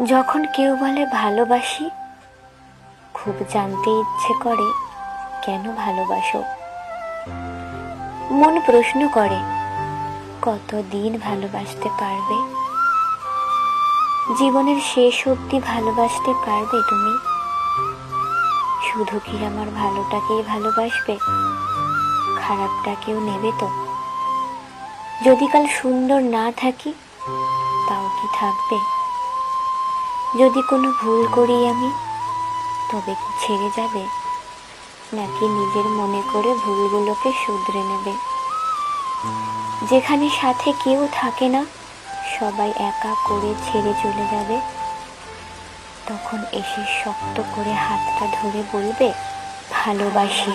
যখন কেউ বলে ভালোবাসি, খুব জানতে ইচ্ছে করে কেন ভালোবাসো। মন প্রশ্ন করে কতদিন ভালোবাসতে পারবে, জীবনের শেষ অবধি ভালোবাসতে পারবে তুমি? শুধু কি আমার ভালোটাকেই ভালোবাসবে, খারাপটাকেও নেবে তো? যদি কাল সুন্দর না থাকি, তাও কি থাকবে? যদি কোনো ভুল করি আমি, তবে কি ছেড়ে যাবে, নাকি নিজের মনে করে ভুলগুলোকে শুধরে নেবে? যেখানে সাথে কেউ থাকে না, সবাই একা করে ছেড়ে চলে যাবে, তখন এসে শক্ত করে হাতটা ধরে বলবে ভালোবাসি।